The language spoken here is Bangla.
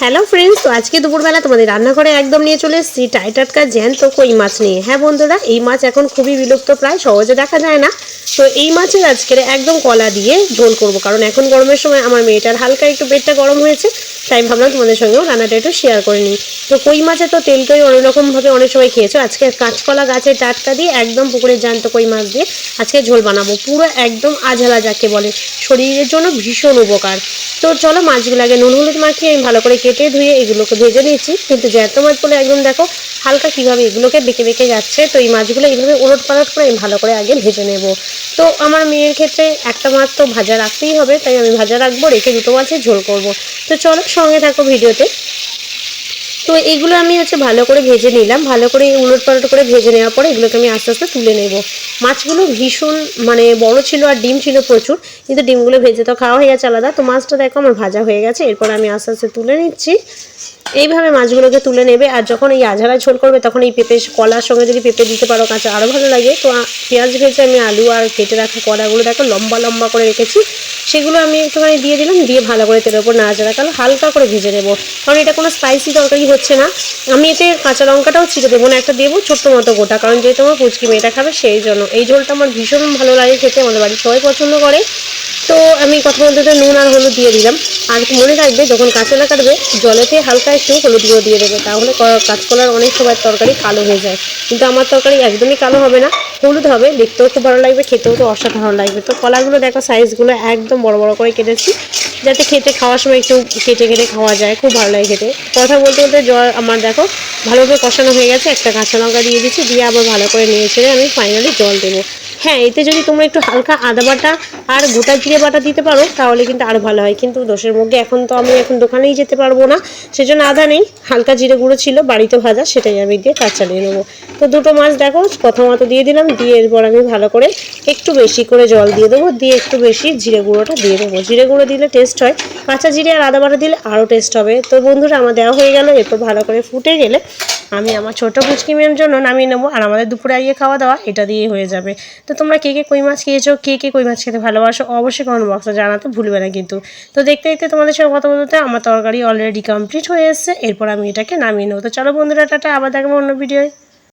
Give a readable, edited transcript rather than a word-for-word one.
হ্যালো ফ্রেন্ডস, তো আজকে দুপুরবেলা তোমাদের রান্নাঘরে একদম নিয়ে চলে এসেছি টাটকা জ্যান্ত কই মাছ নিয়ে। হ্যাঁ বন্ধুরা, এই মাছ এখন খুবই বিলুপ্ত, প্রায় সহজে দেখা যায় না। তো এই মাছের আজকের একদম কলা দিয়ে ঝোল করব, কারণ এখন গরমের সময় আমার মেয়েটার হালকা একটু পেটটা গরম হয়েছে, তাই ভাবলাম তোমাদের সঙ্গেও রান্নাটা একটু শেয়ার করে নিই। তো কই মাছে তো তেলটাই অনেক রকমভাবে অনেক সময় খেয়েছো, আজকে কাঁচকলা গাছের টাটকা দিয়ে একদম পুকুরের জ্যান্ত কই মাছ দিয়ে আজকে ঝোল বানাবো, পুরো একদম আঝালা যাকে বলে, শরীরের জন্য ভীষণ উপকার। তো চলো মাছগুলো আগে নুন হলুদ মাখিয়ে আমি ভালো করে কেটে ধুয়ে এগুলোকে ভেজে নিচ্ছি। কিন্তু জ্যান্ত মাছ বলে একদম দেখো হালকা কীভাবে এগুলোকে বেঁকে বেঁকে যাচ্ছে। তো এই মাছগুলো এইভাবে ওলট পালট করে আমি ভালো করে আগে ভেজে নেব। তো আমার মেয়ের ক্ষেত্রে একটা মাছ তো ভাজা রাখতেই হবে, তাই আমি ভাজা রাখবো, রেখে দুটো মাছের ঝোল করব। তো চলো সঙ্গে থাকো ভিডিওতে। তো এগুলো আমি ভালো করে ভেজে নিলাম, ভালো করে উলট পালট করে ভেজে নেওয়ার পরে এগুলোকে আমি আস্তে আস্তে তুলে নেব। মাছগুলো ভীষণ বড় ছিল আর ডিম ছিল প্রচুর, কিন্তু ডিমগুলো ভেজে তো খাওয়া হয়ে গেছে আলাদা। তো মাছটা দেখো আমার ভাজা হয়ে গেছে, এরপর আমি আস্তে আস্তে তুলে নিচ্ছি। এইভাবে মাছগুলোকে তুলে নেবে। আর যখন এই আঝালা ঝোল করবে তখন এই পেঁপে কলার সঙ্গে যদি পেঁপে দিতে পারো কাঁচা, আরও ভালো লাগে। তো পেঁয়াজ ভেজে আমি আলু আর কেটে রাখা কলাগুলো দেখো লম্বা লম্বা করে রেখেছি, সেগুলো আমি একটুখানি দিয়ে দিলাম, দিয়ে ভালো করে তেলের উপর নাড়াচাড়া কালো হালকা করে ভেজে নেবো, কারণ এটা কোনো স্পাইসি তরকারি হচ্ছে না। আমি এতে কাঁচা লঙ্কাটাও ছিটে দেবো না, একটা দেবো ছোট্ট মতো গোটা, কারণ যেহেতু আমার পুচকি মেয়েটা খাবে সেই জন্য। এই ঝোলটা আমার ভীষণ ভালো লাগে খেতে, আমাদের বাড়ির সবাই পছন্দ করে। তো আমি কথা বলতে নুন আর হলুদ দিয়ে দিলাম। আর মনে রাখবে যখন কাঁচকলা কাটবে জলেতে হালকা একটু হলুদ গুঁড়ো দিয়ে দেবে, তাহলে কাঁচকলার অনেক সময় তরকারি কালো হয়ে যায়, কিন্তু আমার তরকারি একদমই কালো হবে না, হলুদ হবে, দেখতেও খুব ভালো লাগবে, খেতেও তো অসাধারণ লাগবে। তো কলাগুলো দেখো সাইজগুলো একদম বড় বড় করে কেটেছি, যাতে খেতে খাওয়ার সময় একটু কেটে কেটে খাওয়া যায়, খুব ভালো লাগে খেতে। কথা বলতে বলতে জল আমার দেখো ভালোভাবে কষানো হয়ে গেছে, একটা কাঁচা লঙ্কা দিয়ে দিচ্ছি, দিয়ে আবার ভালো করে নিয়ে ছেড়ে আমি ফাইনালি জল দেবো। হ্যাঁ, এতে যদি তোমরা একটু হালকা আদা বাটা আর গোটা জিরে বাটা দিতে পারো তাহলে কিন্তু আরও ভালো হয়, কিন্তু দোষের মুখে এখন তো আমি দোকানেই যেতে পারবো না, সেজন্য আদা নেই, হালকা জিরে গুঁড়ো ছিল বাড়িতে ভাজা, সেটাই আমি দিয়ে কাজ চালিয়ে নেবো। তো দুটো মাছ দেখো প্রথমত দিয়ে দিলাম, দিয়ে এরপর আমি ভালো করে একটু বেশি করে জল দিয়ে দেবো, দিয়ে একটু বেশি জিরে গুঁড়োটা দিয়ে দেবো, জিরে গুঁড়ো দিলে টেস্ট হয়, কাঁচা জিরে আর আদা বাটা দিলে আরও টেস্ট হবে। তো বন্ধুরা আমার দেওয়া হয়ে গেল, এরপর ভালো করে ফুটে গেলে আমি আমার ছোটো পুচকি মেয়ের জন্য নামিয়ে নেবো, আর আমাদের দুপুরে আইয়ে খাওয়া দাওয়া এটা দিয়েই হয়ে যাবে। তো তোমরা কে কে কই মাছ খেয়েছো, কে কে কই মাছ খেতে ভালোবাসো অবশ্যই কমেন্ট বক্সে জানাতে ভুলবে না কিন্তু। তো দেখতে দেখতে তোমাদের সঙ্গে কথা বলতে আমার তরকারি অলরেডি কমপ্লিট হয়ে এসেছে, এরপর আমি এটাকে নামিয়ে নেবো। তো চলো বন্ধুরা, টাটা, আবার দেখবো অন্য ভিডিওয়।